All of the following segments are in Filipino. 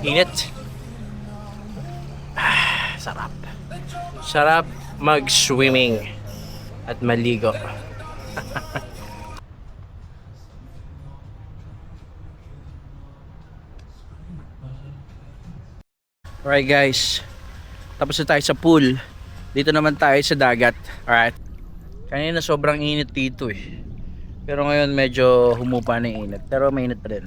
Init. Sarap. Sarap mag-swimming at maligo. Alright guys, tapos na tayo sa pool. Dito naman tayo sa dagat. Alright. Kanina sobrang init dito eh. Pero ngayon medyo humupa na yung init. Pero mainit pa rin.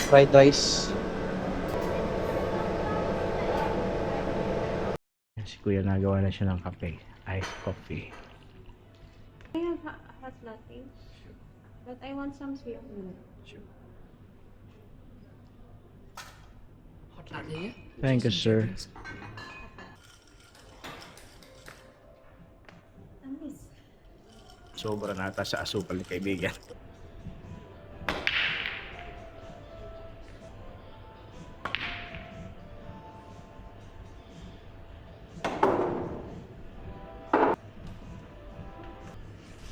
Fried rice. Si kuya nagawa na siya ng kape. Iced coffee. I have hot latte, but I want some sweet milk. Hot latte. Thank you, sir. Nice. Sobra nata sa asukal ni kaibigan.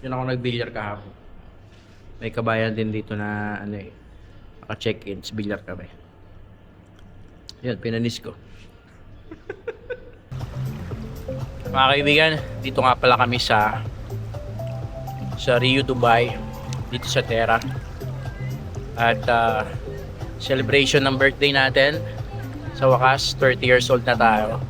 Yun ako nag-billiard kahapon. May kabayan din dito na ano eh, naka-check-in, sa billiard kami. Yan, pinanis ko. Mga kaibigan, dito nga pala kami sa Rio, Dubai, dito sa Terra. At celebration ng birthday natin. Sa wakas, 30 years old na tayo.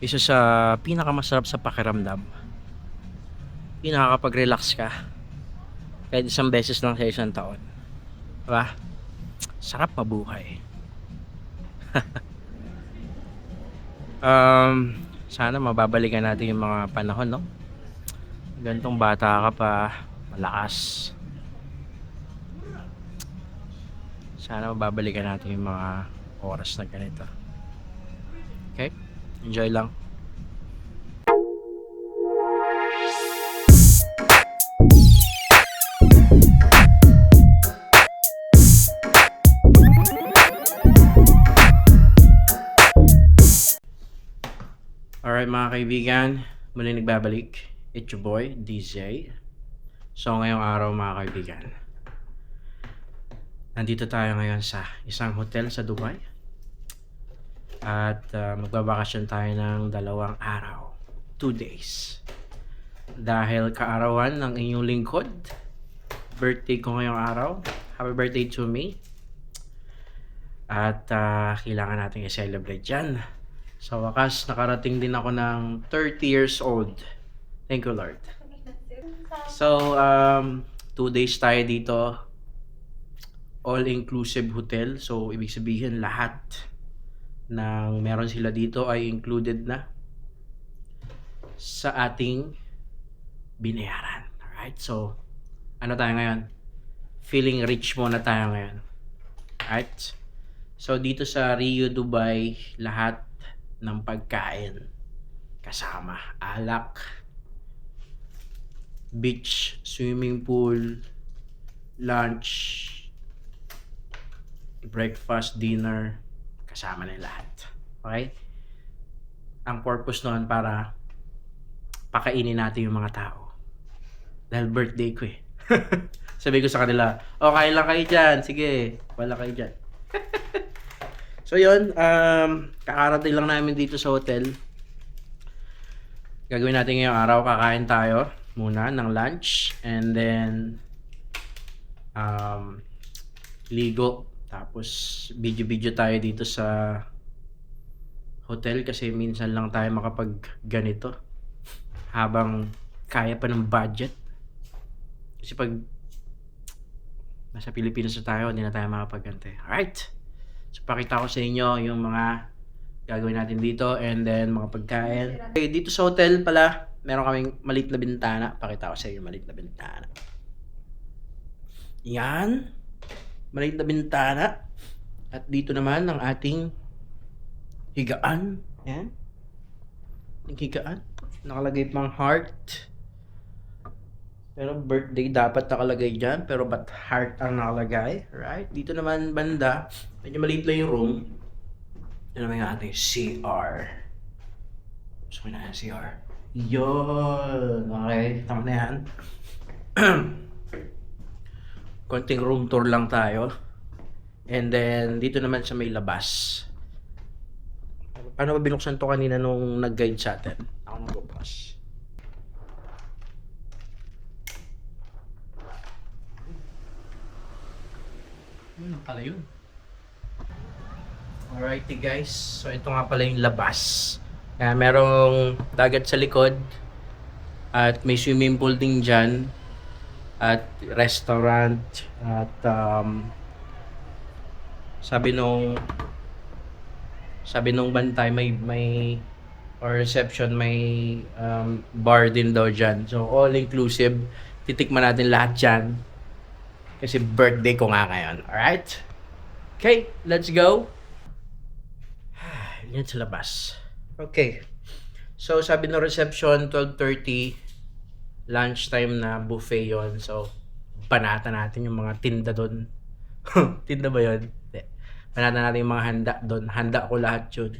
Isa sa pinakamasarap sa pakiramdam, pinakakapag-relax ka kahit isang beses lang sa isang taon, diba? Sarap mabuhay. Sana mababalikan natin yung mga panahon, no? Gantong bata ka pa, malakas. Sana mababalikan natin yung mga oras na ganito. Okay? Enjoy lang. Alright mga kaibigan, muli nagbabalik. It's your boy, DJ. So ngayong araw mga kaibigan, nandito tayo ngayon sa isang hotel sa Dubai. At magbabakasyon tayo ng 2 araw, 2 days. Dahil kaarawan ng inyong lingkod, birthday ko ngayong araw. Happy birthday to me. At kailangan natin i-celebrate yan. Sa wakas, nakarating din ako ng 30 years old. Thank you, Lord. So, 2 days tayo dito. All-inclusive hotel. So, ibig sabihin lahat ng meron sila dito ay included na sa ating binayaran. Alright? So, ano tayo ngayon? Feeling rich muna tayo ngayon. Alright? So, dito sa Rio, Dubai, lahat ng pagkain kasama. Alak, beach, swimming pool, lunch, breakfast, dinner, kasama na lahat. Okay? Ang purpose noon para pakainin natin yung mga tao. Dahil birthday ko eh. Sabi ko sa kanila, kain lang kayo dyan. Sige, wala kayo dyan. So yun, kakarating lang namin dito sa hotel. Gagawin natin ngayong araw, kakain tayo muna ng lunch. And then, ligo. Tapos video tayo dito sa hotel kasi minsan lang tayo makapag ganito habang kaya pa ng budget. Kasi pag nasa Pilipinas na tayo, hindi na tayo makapagante. Alright. So pakita ko sa inyo yung mga gagawin natin dito, and then mga pagkain. Okay, dito sa hotel pala, meron kaming maliit na bintana. Pakita ko sa inyo yung maliit na bintana. Yan. Maliit na bintana. At dito naman ang ating higaan. Yan. Yung higaan. Nakalagay pang heart. Pero birthday dapat nakalagay dyan. Pero ba't heart ang nakalagay? Right? Dito naman banda. Medyo maliit lang yung room. Yan naman yung ating CR. Gusto ko na yung CR. Yun. Okay. Tama na yan. Konting room tour lang tayo. And then, dito naman sa may labas. Paano ba binuksan to kanina nung nag-guide sa atin? Ako nagbubukas. Ano pala yun? Alrighty guys. So, ito nga pala yung labas. Kaya merong dagat sa likod. At may swimming pool din dyan. At restaurant. At sabi nung bantay may or reception may bar din daw dyan. So all inclusive, titikman natin lahat dyan kasi birthday ko nga ngayon. Alright? Okay, let's go. Yan sa labas. Okay. So sabi ng reception 12:30, lunchtime na, buffet yon. So banata natin yung mga tinda doon. Tinda ba yun? Panatan natin yung mga handa doon. Handa ko lahat yun.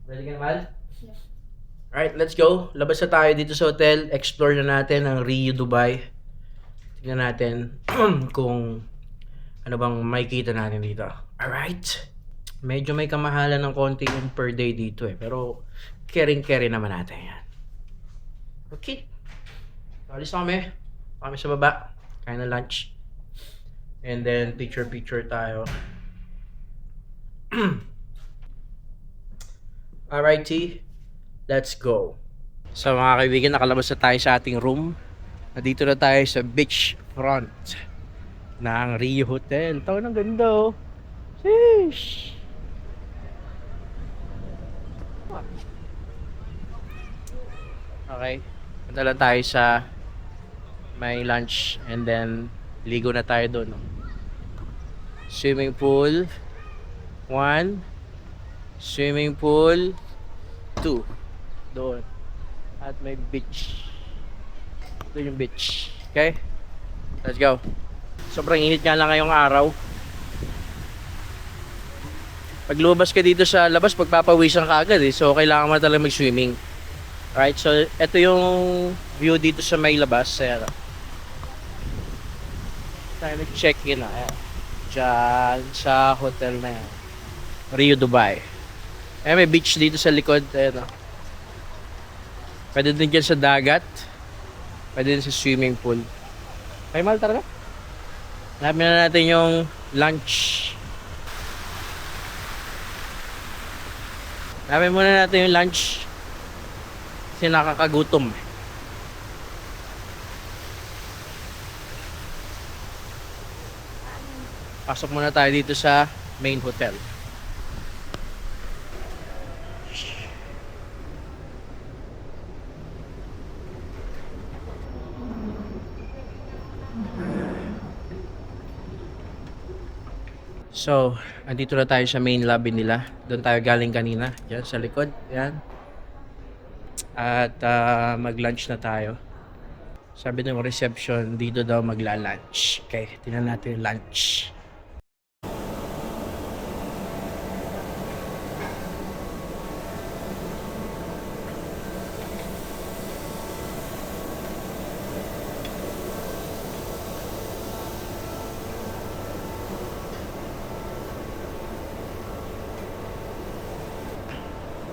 Ready ka naman? Yeah. Alright, let's go. Labas na tayo dito sa hotel. Explore na natin ang Rio, Dubai. Tingnan natin kung ano bang makikita natin dito. Alright. Medyo may kamahalan ng konti yung per day dito eh. Pero caring-carry naman natin yan. Okay. Alis na kami. Kami sa baba. Kain na lunch. And then picture-picture tayo. Alrighty, let's go. So mga kaibigan, nakalabas na tayo sa ating room. Nandito na tayo sa beach front ng Rio Hotel. Tawa ng ganda oh. Sheesh. Okay, punta lang tayo sa may lunch and then ligo na tayo doon. Swimming pool 1, swimming pool 2 doon, at may beach doon, yung beach. Okay, let's go. Sobrang init nga lang ngayong araw. Pag lumabas ka dito sa labas, pagpapawisan ka agad eh, so kailangan mo talaga mag-swimming. Alright, so ito yung view dito sa may labas. Ayan, tayo nag-check-in na ayan, dyan sa hotel na yan, Rio, Dubai. Eh, may beach dito sa likod. Ayan, oh. Pwede din dyan sa dagat. Pwede din sa swimming pool. Okay, mahal talaga. Hanapin na natin yung lunch. Hanapin muna natin yung lunch. Kasi nakakagutom. Pasok muna tayo dito sa main hotel. So, andito na tayo sa main lobby nila. Doon tayo galing kanina. Yan, sa likod. Yan. At mag-lunch na tayo. Sabi ng reception, dito daw magla-lunch. Okay, tingnan natin yung lunch.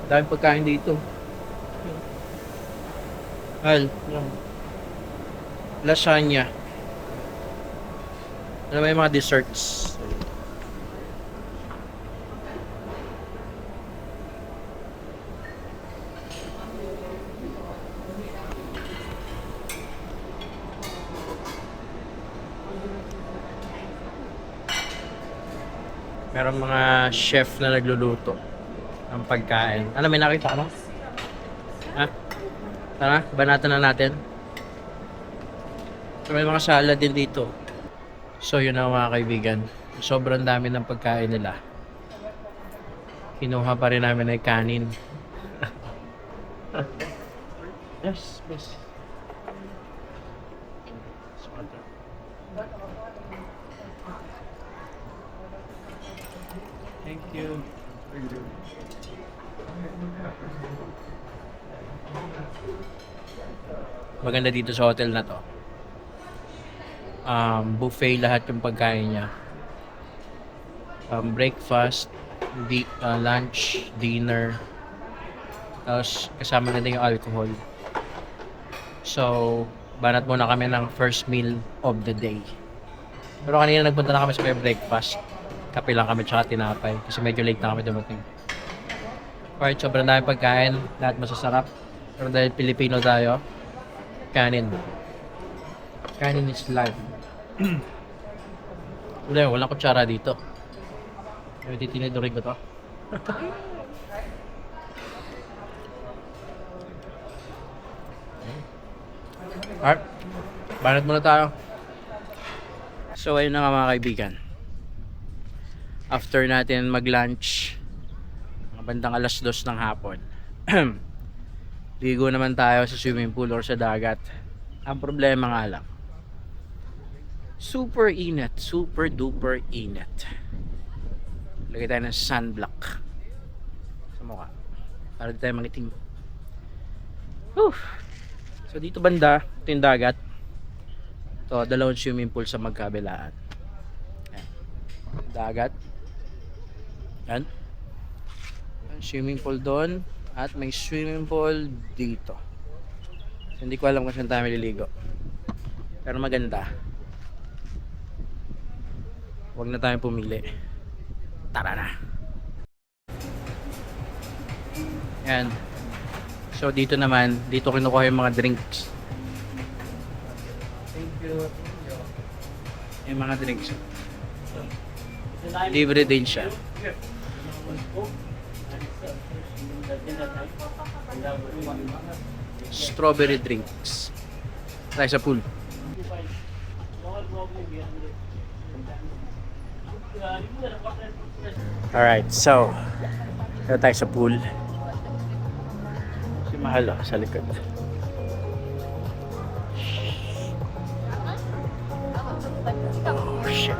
Daming pagkain dito. Al, lasagna. Ano ba yung mga desserts? Merong mga chef na nagluluto. ang pagkain. Ano, may nakita ka ba? Ha? Tara, banatan na natin. So, may mga salad din dito. So, yun na mga kaibigan. Sobrang dami ng pagkain nila. Kinuha pa rin namin ay kanin. Yes, yes. Thank you. Maganda dito sa hotel na to. Buffet lahat yung pagkain niya. Breakfast, lunch, dinner. Tapos kasama na din yung alcohol. So, banat muna kami ng first meal of the day. Pero kanina nagpunta na kami sa may breakfast. Kape lang kami tsaka tinapay. Kasi medyo late na kami dumating. Alright, sobrang dami pagkain. Lahat masasarap. Pero dahil Pilipino tayo, kanin. Kanin is life. Wala, walang kutsara dito. May titinidurin ko to. Alright, banat muna tayo. So ayun na nga mga kaibigan. After natin mag-lunch, mga bandang 2:00 ng hapon, ligo naman tayo sa swimming pool or sa dagat. Ang problema nga lang, super init, super duper init. Lagay tayo ng sunblock sa mukha para di tayo mangitim. Whew. So dito banda, ito yung dagat. Ito, 2 swimming pool sa magkabilaan. Ayan. Dagat. Yan. Swimming pool doon. At may swimming pool dito. So, hindi ko alam kung saan tayo maliligo. Pero maganda. Huwag na tayong pumili. Tara na. Yan. So dito naman, dito kinukuha yung mga drinks. Thank you. Yung mga drinks. Libre din siya. Strawberry drinks. Tayo sa pool. Alright, so dito tayo sa pool. Si Mahal sa likod. Oh shit.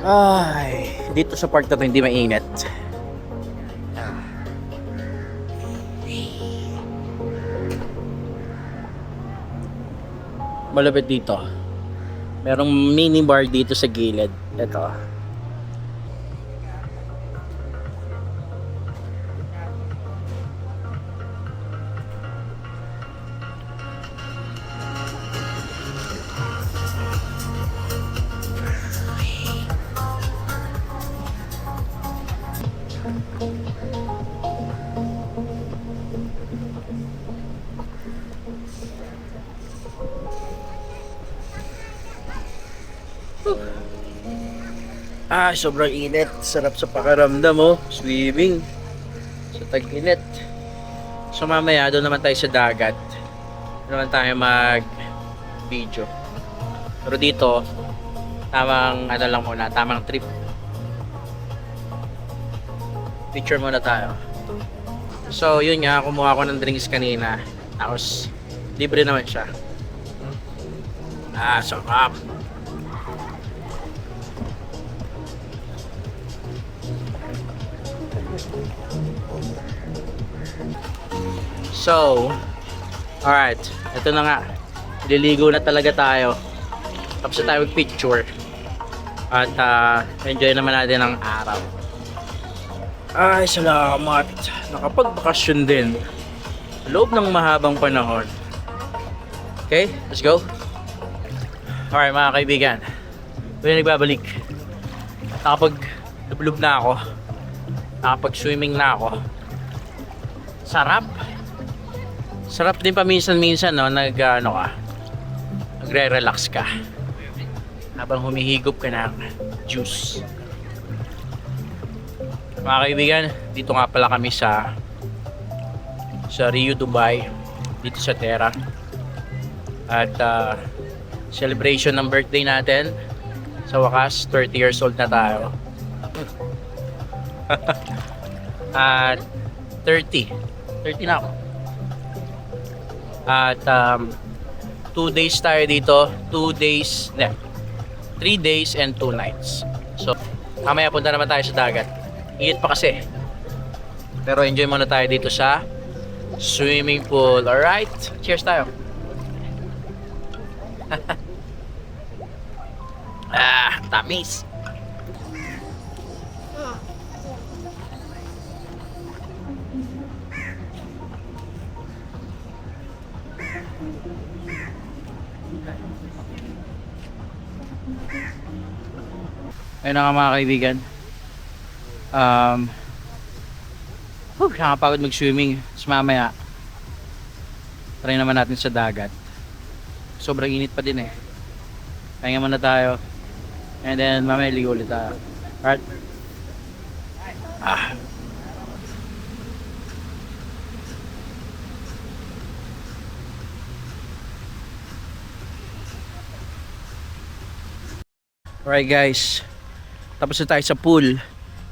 Ay, dito sa park na to hindi mainit. Malapit dito. Merong mini bar dito sa gilid. Ito. Sobrang init. Sarap sa pakiramdam, oh. Swimming. Sa tag-init. So mamaya, doon naman tayo sa dagat. Doon naman tayo mag-video. Pero dito, tamang ano lang muna, tamang trip. Picture muna tayo. So yun nga, kumuha ko ng drinks kanina. Tapos, libre naman siya. Sarap. So, alright, ito na nga. Liligo na talaga tayo. Tapos na tayo mag-picture. At enjoy naman natin ang araw. Ay, salamat. Nakapagbakasyon din. Loob ng mahabang panahon. Okay, let's go. Alright mga kaibigan. Doon nagbabalik. Nakapag-lublog na ako. Nakapag-swimming na ako. Sarap. Sarap din paminsan-minsan, no, nagre-relax ka. habang humihigop ka ng juice. Mga kaibigan, dito nga pala kami sa Rio, Dubai, dito sa Terra. At celebration ng birthday natin. Sa wakas, 30 years old na tayo. At 30 na ako. At 2 days tayo dito. 3 days and 2 nights. So, mamaya punta naman tayo sa dagat. Init pa kasi. Pero enjoy muna tayo dito sa swimming pool. Alright? Cheers tayo. Tamis. Ayun na nga mga kaibigan. Nakapagod mag-swimming. Tapos mamaya, try naman natin sa dagat. Sobrang init pa din eh. Pahinga muna tayo. And then mamaya ligo ulit tayo. Alright? Alright guys. Tapos na tayo sa pool.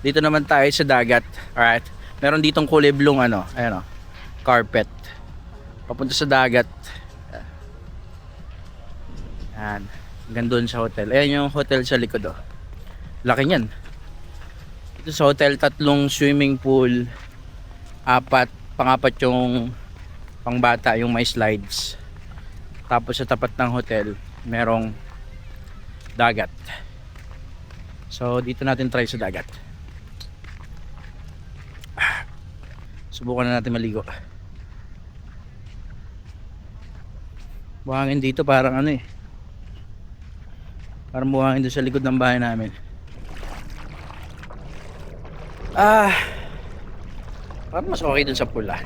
Dito naman tayo sa dagat. Alright? Meron ditong kulay blue ayan o, carpet. Papunta sa dagat. Ayan. Hanggang doon sa hotel. Ayan yung hotel sa likod o. Laki niyan. Ito sa hotel, 3 swimming pool. Pang-apat yung pangbata, yung may slides. Tapos sa tapat ng hotel, merong dagat. So dito natin try sa dagat. Subukan na natin maligo. Buhangin dito parang parang buhangin doon sa likod ng bahay namin. Parang mas okay dun sa pula.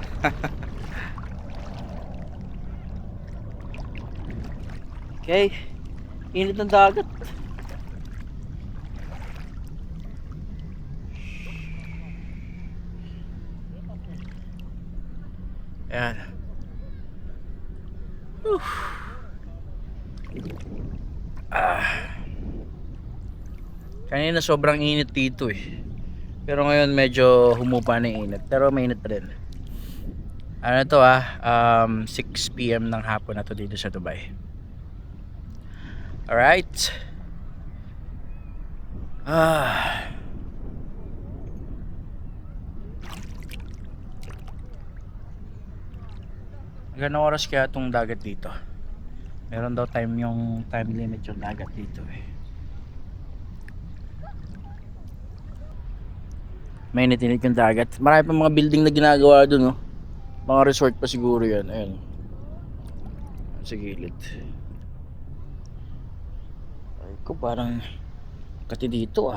Okay, init ng dagat. Ayan. Kanina sobrang init dito eh. Pero ngayon medyo humupa na yung init. Pero mainit pa rin. Ano to 6 PM ng hapon na to dito sa Dubai. Alright. Gano'ng oras kaya itong dagat dito? Meron daw time limit yung dagat dito eh. Mainit-init yung dagat. Marami pa mga building na ginagawa dun Mga resort pa siguro yan. Ayun. Sa gilid. Ay ko parang kati dito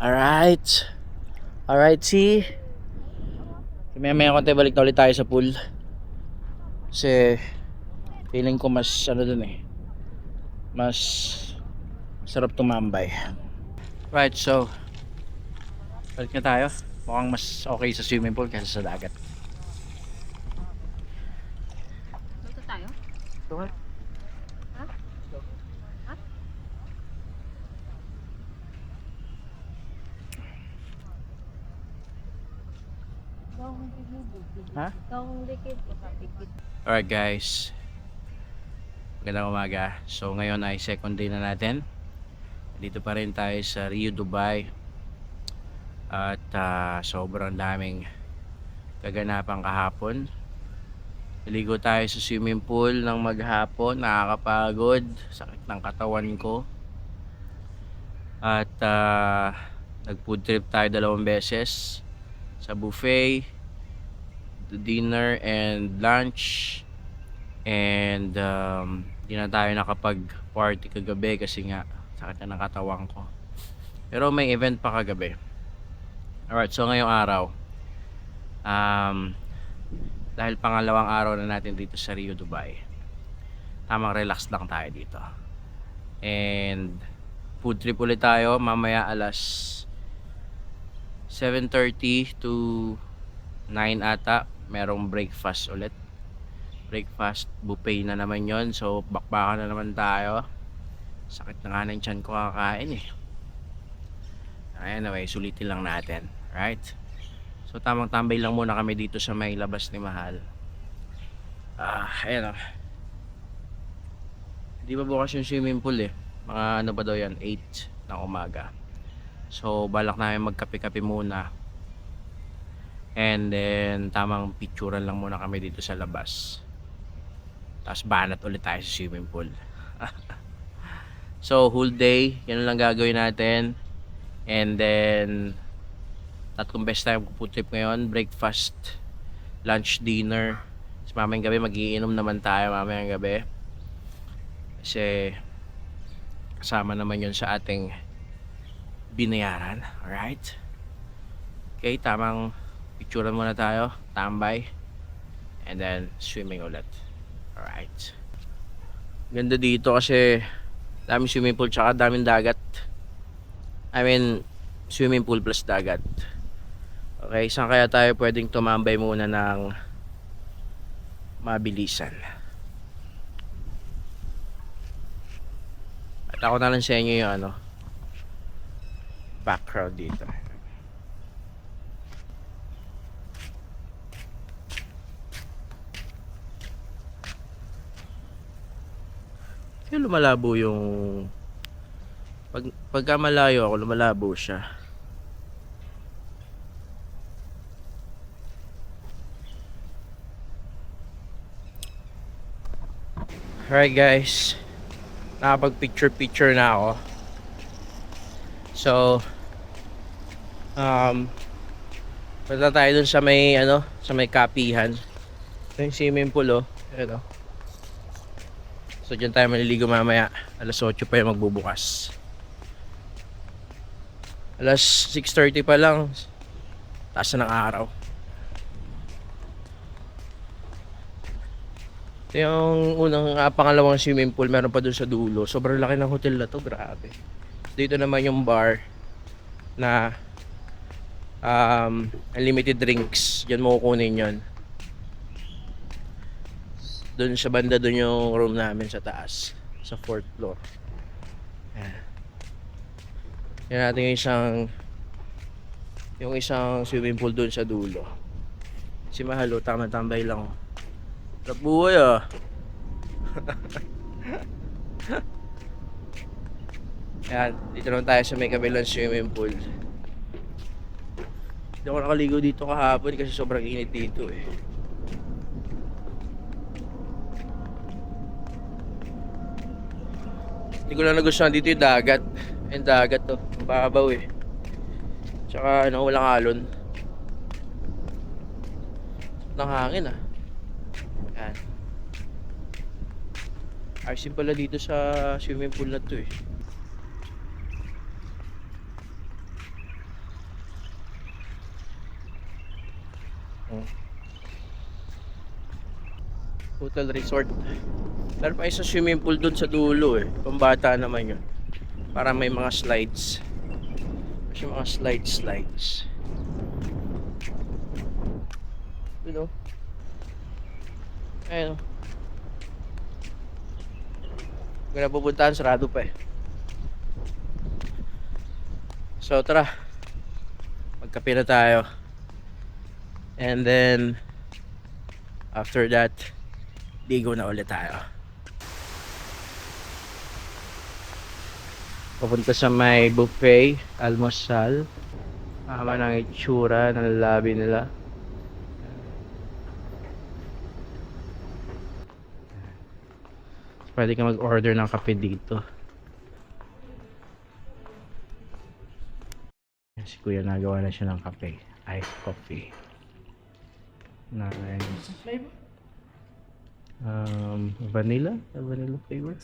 Alright. Alright, see? Maya konti balik na ulit tayo sa pool. Kasi feeling ko mas dun mas sarap tumambay. Right, so balik na tayo. Mukhang mas okay sa swimming pool kaysa sa dagat. Dito tayo? Ito Ha? Ha? Ha? Itong likid ko kapikit. Alright guys, magandang umaga. So ngayon ay second day na natin. Dito pa rin tayo sa Rio, Dubai. At sobrang daming kaganapan kahapon. Naligo tayo sa swimming pool ng maghapon. Nakakapagod, sakit ng katawan ko. At nag-food trip tayo 2 beses sa buffet, dinner and lunch. And di na tayo nakapag-party kagabi kasi nga sakit na ng katawan ko. Pero may event pa kagabi. Alright, so ngayong araw dahil pangalawang araw na natin dito sa Rio, Dubai, tamang relax lang tayo dito. And food trip ulit tayo mamaya alas 7:30 to 9 ata. Merong breakfast ulit. Breakfast buffet na naman yon. So bakbakan na naman tayo. Sakit na nga ng tiyan ko kakain eh. Anyway, sulitin lang natin. Right? So tamang tambay lang muna kami dito sa may labas ni Mahal. Ayan o. Di ba bukas yung swimming pool eh. Mga ano ba daw yan? 8 ng umaga. So balak namin magkape-kape muna. And then tamang picturean lang muna kami dito sa labas. Tapos banat ulit tayo sa swimming pool. So whole day, yan lang gagawin natin. And then tatlong beses tayo food trip ngayon. Breakfast, lunch, dinner. Tapos mamayang gabi magiinom naman tayo mamayang gabi. Kasi kasama naman yun sa ating binayaran. Alright? Okay, tamang picturean muna tayo. Tambay. And then swimming ulit. Alright. Ganda dito kasi daming swimming pool tsaka daming dagat. I mean, swimming pool plus dagat. Okay, saan kaya tayo pwedeng tumambay muna ng mabilisan? At ako na lang sa inyo yung ano, background dito. Kaya lumalabo yung pagka malayo ako, lumalabo siya. Alright guys, nakapag picture na ako. So punta tayo dun sa may ano, sa may kapihan. Ito yung swimming pool oh. Ayan oh. So dyan tayo maliligo mamaya. Alas 8 pa yung magbubukas. Alas 6:30 pa lang. Taas na ng araw. Ito yung unang pangalawang swimming pool. Meron pa dun sa dulo. Sobrang laki ng hotel na to. Grabe. Dito naman yung bar na unlimited drinks. Diyan mo kukunin yun. Doon sa banda, doon yung room namin sa taas. Sa 4th floor. Ayan. Yan natin yung isang swimming pool doon sa dulo. Si Mahal, tama-tambay lang. Buhay ah. Ayan, dito naman tayo sa may kabilang swimming pool. Hindi ako nakaligo dito kahapon kasi sobrang init dito eh. Hindi ko lang nagustuhan dito yung dagat. Yung dagat to, mababaw eh. Tsaka ano, walang alon. Nang hangin ah. Yan. Ayusin pala dito sa swimming pool na to eh. Hotel resort. Meron pa isang swimming pool doon sa dulo eh. Pambata naman yun. Para may mga slides. Kasi mga slides. You know? Ayun. Kung napupuntahan, sarado pa eh. So tara. Magkape na tayo. And then after that, ligo na ulit tayo. Papunta sa may buffet, almusal. Tama ng itsura ng lobby nila. Pwede ka mag-order ng kape dito. Si Kuya nagawa na siya ng kape. Iced coffee. Nice. Vanilla? Vanilla flavor?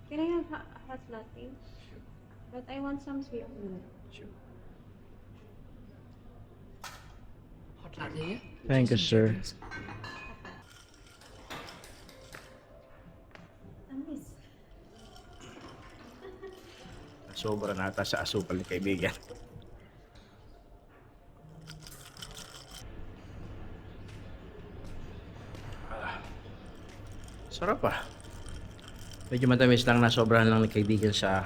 Can I have hot latte? But I want some sweet milk. Sure. Hot latte. Thank you, sir. Sobra na ata sa asukal ni kaibigan. Sarap ah. Medyo matamis lang na sobrahan lang ni kaibigan sa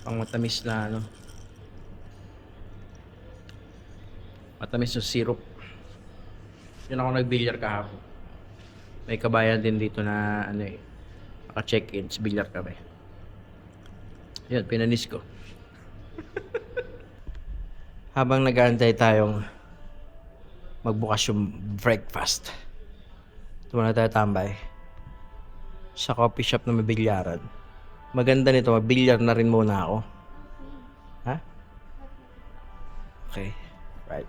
pang matamis na ano. Matamis na syrup. Yun ako nag-billiard kahapon. May kabayan din dito na ano eh. Naka-check-in, sa billiard kami. Yun, pinanis ko. Habang nag-aantay tayong magbukas yung breakfast, ito na tayo tambay sa coffee shop na may bilyaran. Maganda nito, mabilyar na rin muna ako. Ha? Okay. Right.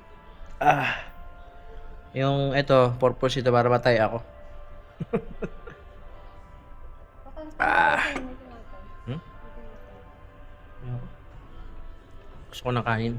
Yung ito, purpose ito para matay ako. Hmm? Gusto ko ng kanin.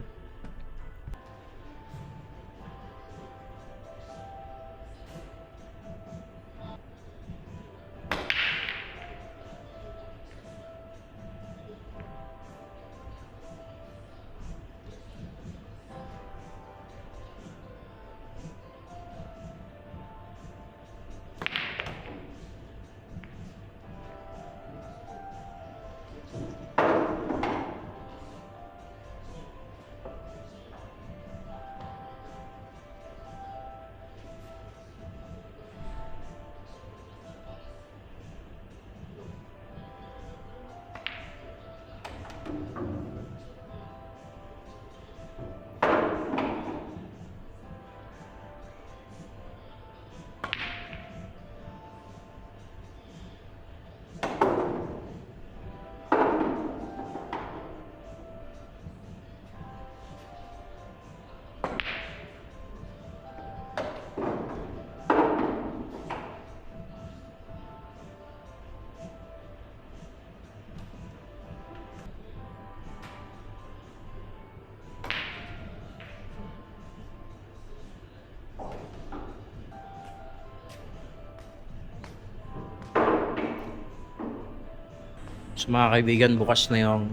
So mga kaibigan, bukas na yung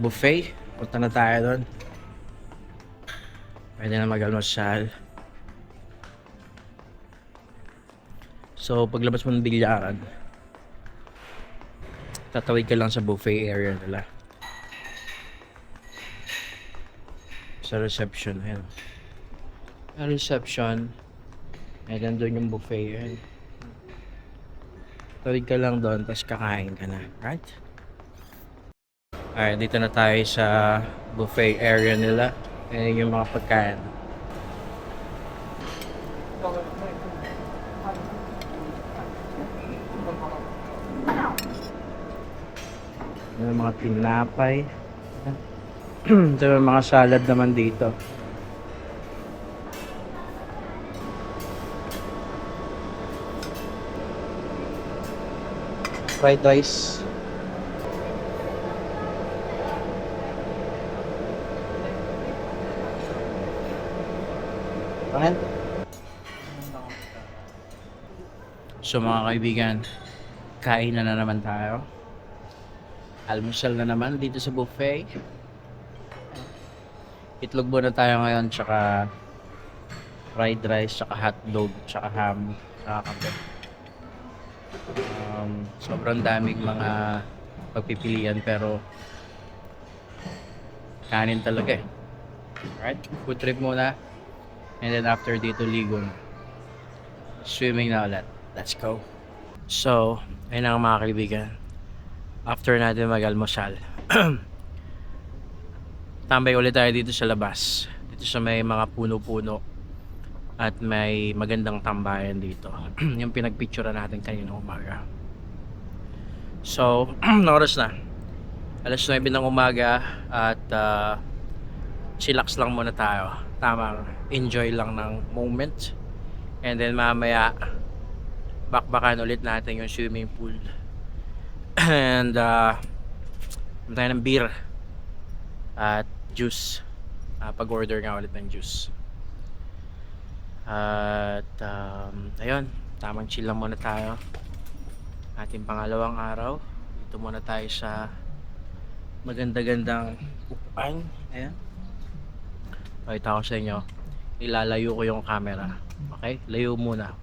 buffet. Punta na tayo doon. Pwede na mag-almusal. So paglabas mo ng bilyaran, tatawid ka lang sa buffet area nila. Sa reception, ayan. Sa reception, ayan doon yung buffet. Ayan. Tawid ka lang doon, tapos kakain ka na. Right? Alright, dito na tayo sa buffet area nila. Ayan yung mga pagkain. Ayan yung mga tinapay. Ito yung mga salad naman dito. Fried rice. Pangan? So mga kaibigan, kain na naman tayo. Almusal na naman dito sa buffet. Itlog muna tayo ngayon, tsaka fried rice, tsaka hotdog, tsaka ham, tsaka kape. Sobrang daming mga pagpipilian pero kanin talaga eh. Alright, food trip muna. And then after dito, ligo na. Swimming na ulit. Let's go. So, ayun na nga mga kaibigan. After natin mag-almusal, tambay ulit tayo dito sa labas. Dito sa may mga puno-puno. At may magandang tambayan dito. Yung pinagpicturean natin kanina umaga. So, oras na. Alas 9 ng umaga. At chillax lang muna tayo. Tamang enjoy lang ng moment. And then mamaya bakbakan ulit natin yung swimming pool. And tayo ng beer at juice. Pag-order nga ulit ng juice. At ayun, tamang chill lang muna tayo. Ating pangalawang araw. Dito muna tayo sa maganda-gandang upuan. Ayan. Pakita ko sa inyo. Ilalayo ko yung camera. Okay? Layo muna.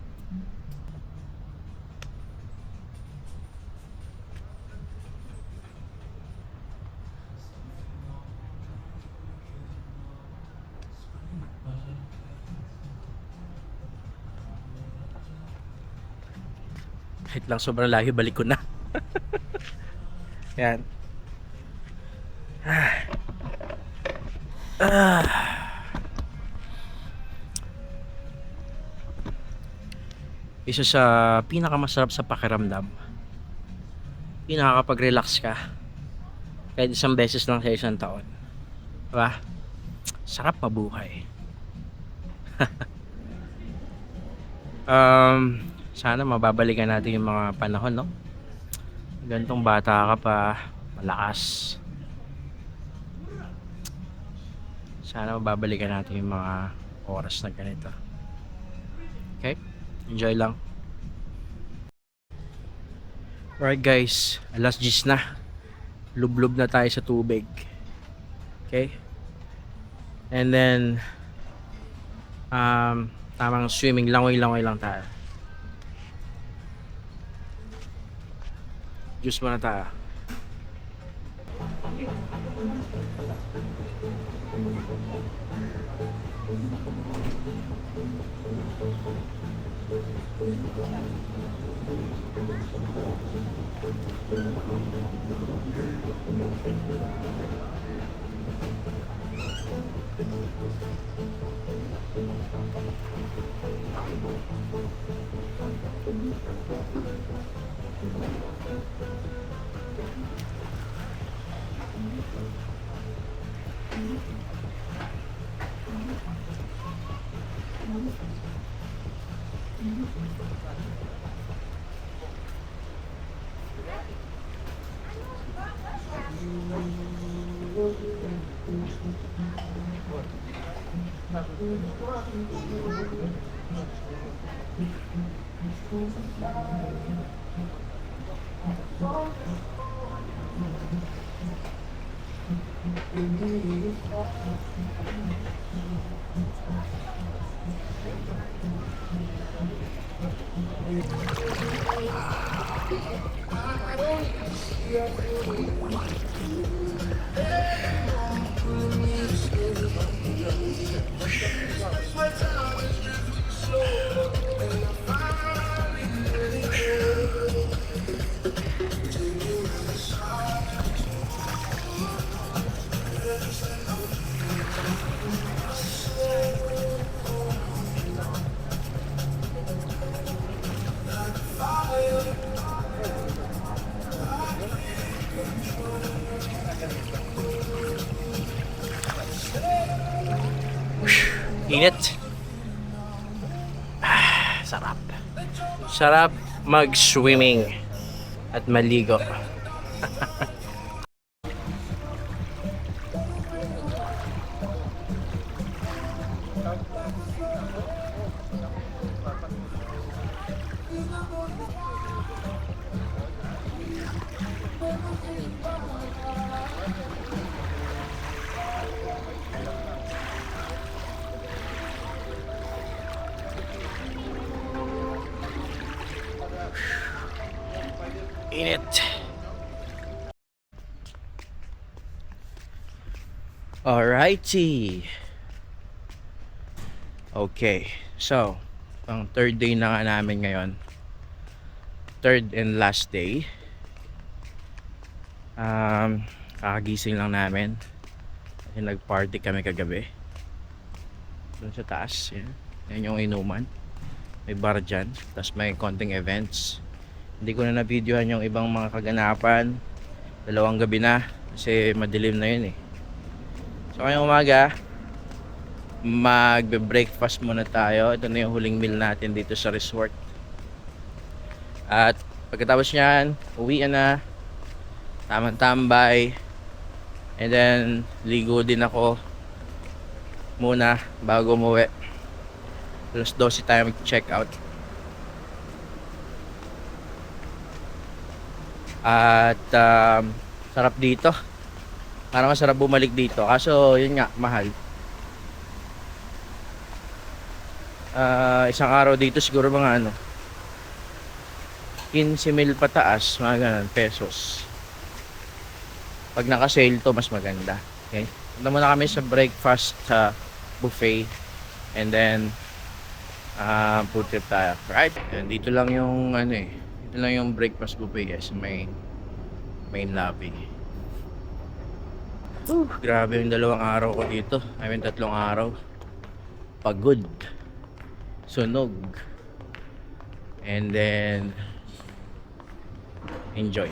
Kahit lang sobrang layo, balik ko na. Yan. Isa sa pinakamasarap sa pakiramdam, pinakakapag-relax ka kahit isang beses lang sa isang taon, diba? Sarap mabuhay. Sana mababalikan natin yung mga panahon, no? Gantong bata ka pa, malakas. Sana mababalikan natin yung mga oras na ganito. Okay? Enjoy lang. Alright guys, alas 10 na. Lublob na tayo sa tubig. Okay? And then tamang swimming, langoy-langoy lang tayo. Juice muna tayo. Init. Sarap. Sarap mag-swimming at maligo. Init. Alrighty. Okay. So, ang third day na nga namin ngayon. Third and last day. Kakagising lang namin. Kasi nag-party kami kagabi. Doon sa taas. Yan. Yan yung inuman. May bar dyan. Tapos may konting events. Hindi ko na na-videohan yung ibang mga kaganapan. 2 gabi na. Kasi madilim na yun eh. So ngayong umaga, magbe-breakfast muna tayo. Ito na yung huling meal natin dito sa resort. At pagkatapos nyan, uwi na. Tamang tambay. And then, ligo din ako muna bago umuwi. Alas 12 tayo mag-check out. At sarap dito. Parang masarap bumalik dito. Kaso yun nga, mahal. Isang araw dito siguro mga 15,000 pataas, mga ganun, pesos. Pag naka-sale to, mas maganda. Okay? Punta muna kami sa breakfast buffet. And then, food trip tayo. Right? And dito lang yung, dito lang yung breakfast buffet guys. May main lobby. Grabe yung 2 araw ko dito. 3 araw. Pagod. Sunog. And then, enjoy.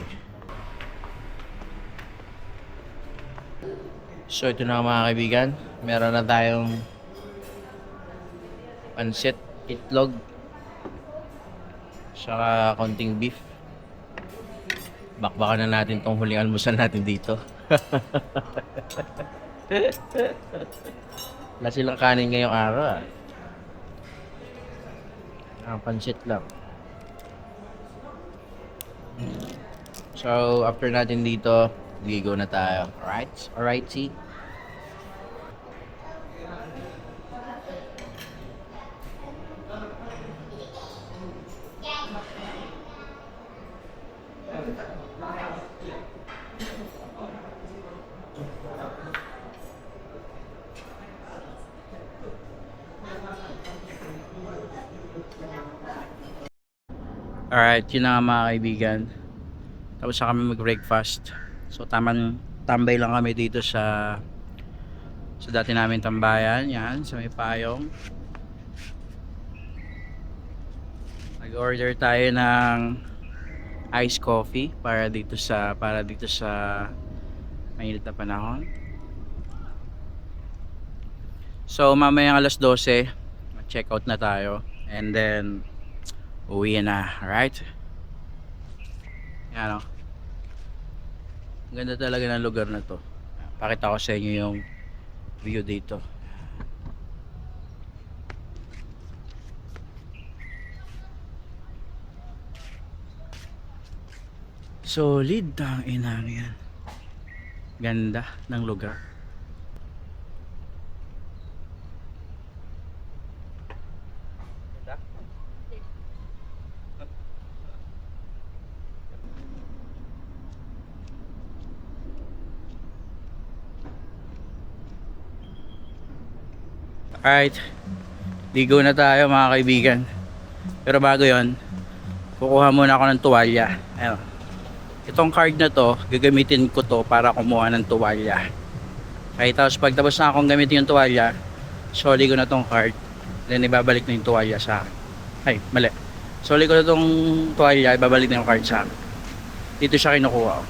So ito na mga kaibigan, meron na tayong pansit, itlog, saka konting beef. Bakbakan na natin tong huling almusal natin dito. Wala silang kanin ngayong araw. Pansit lang. So after natin dito, ligo na tayo. Alright, see? Alright, yun na nga mga kaibigan. Tapos na kami mag-breakfast. So tambay lang kami dito sa dati namin tambayan. Yan, sa may payong. Nag-order tayo ng iced coffee para dito sa mainit na panahon. So mamayang alas 12, check out na tayo. And then uwi na, right? Yan o. Ang ganda talaga ng lugar na to. Pakita ko sa inyo yung view dito. Solid ang inang yan. Ganda ng lugar. Alright, ligo na tayo mga kaibigan. Pero bago yon, kukuha muna ako ng tuwalya. Ayun. Itong card na to, gagamitin ko to para kumuha ng tuwalya. Okay, tapos pag tapos na akong gamitin yung tuwalya, soli ko na tong card. Then ibabalik na yung tuwalya sa akin. Ay, mali. Soli ko na tong tuwalya, ibabalik na yung card sa akin. Dito siya kinukuha ko.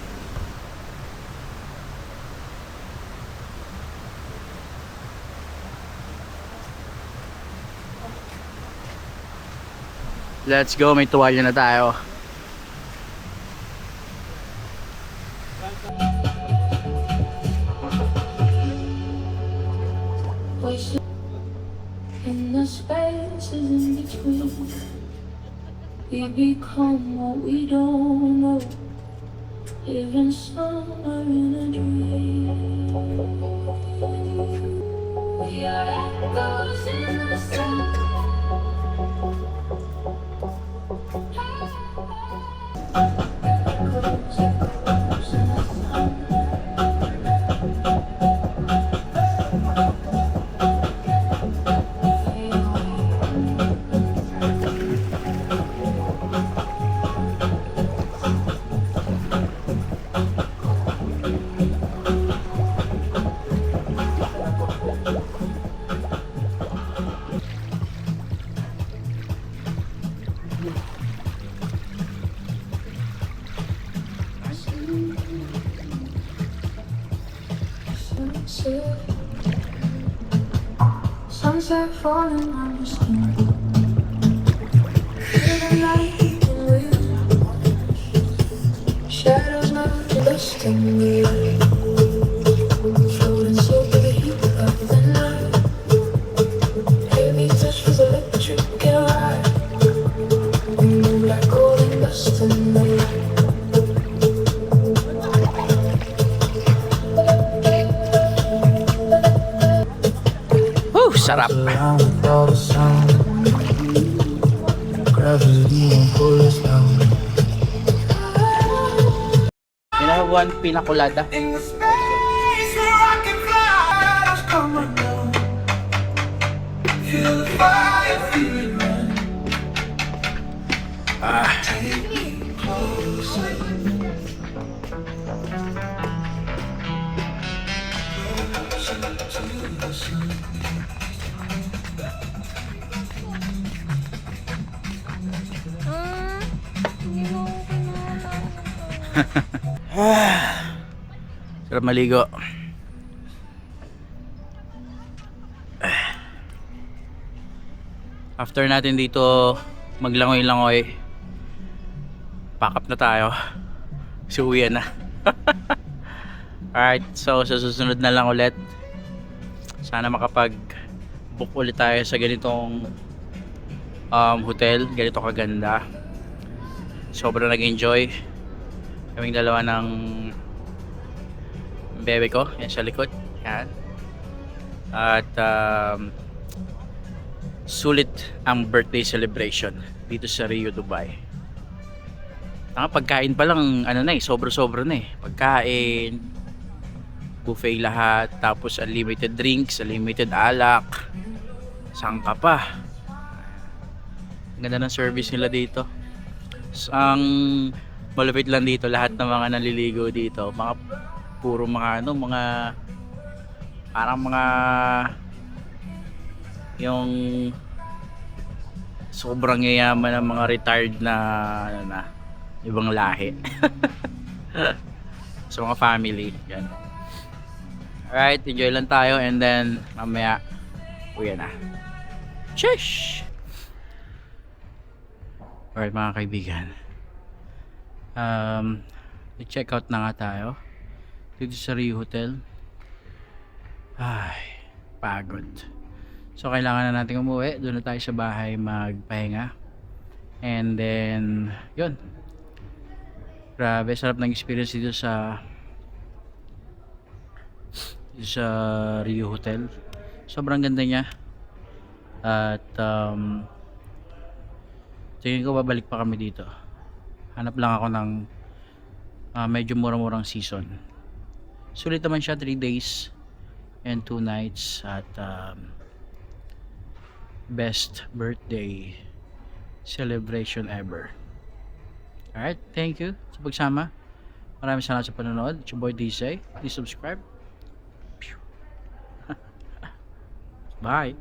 Let's go, may tuwalya na tayo. In the spaces in between, we become what we don't know. Even summer in a dream. We are echoes in the sun. Sunset falling on the skin. Feel the light in you. Shadows melting dust in the air. Floating so big up the night. Heavy touch was electric and right. We move like golden dust in the light. Sarap. around without a sound. Gravity won't pull us down. Pinahabuan pinakulada. In the space where I can fly, just come on down. Feel the fire, feel it burn. Take me closer. Hindi mo ako kinakain. Sarap maligo. After natin dito maglangoy-langoy, pack up na tayo. Suwian na. Alright, so sa susunod na lang ulit, sana makapag-book ulit tayo sa ganitong hotel, ganito kaganda. Sobrang nag-enjoy kaming dalawa ng bebe ko, yan sa likod, yan. At sulit ang birthday celebration dito sa Rio, Dubai. Ang pagkain pa lang, ano na sobra-sobra na pagkain, buffet lahat, tapos unlimited drinks, unlimited alak, sangka pa. Ang ganda ng service nila dito. Ang malupit lang dito, lahat ng mga naliligo dito, mga puro mga mga parang mga yung sobrang yayaman ng mga retired na ibang lahi. So mga family yan. Alright, enjoy lang tayo and then mamaya uwi na. Sheesh! Alright mga kaibigan, i-check out na nga tayo dito sa Rio Hotel. Ay, pagod. So kailangan na natin umuwi. Doon na tayo sa bahay magpahinga. And then yun, grabe sarap ng experience dito sa Rio Hotel. Sobrang ganda niya. At tingin ko babalik pa kami dito. Hanap lang ako ng medyo murang-murang season. Sulit naman siya, 3 days and 2 nights at best birthday celebration ever. Alright, thank you sa pagsama. Maraming salamat sa panonood. It's your boy DJ. Please subscribe. Bye.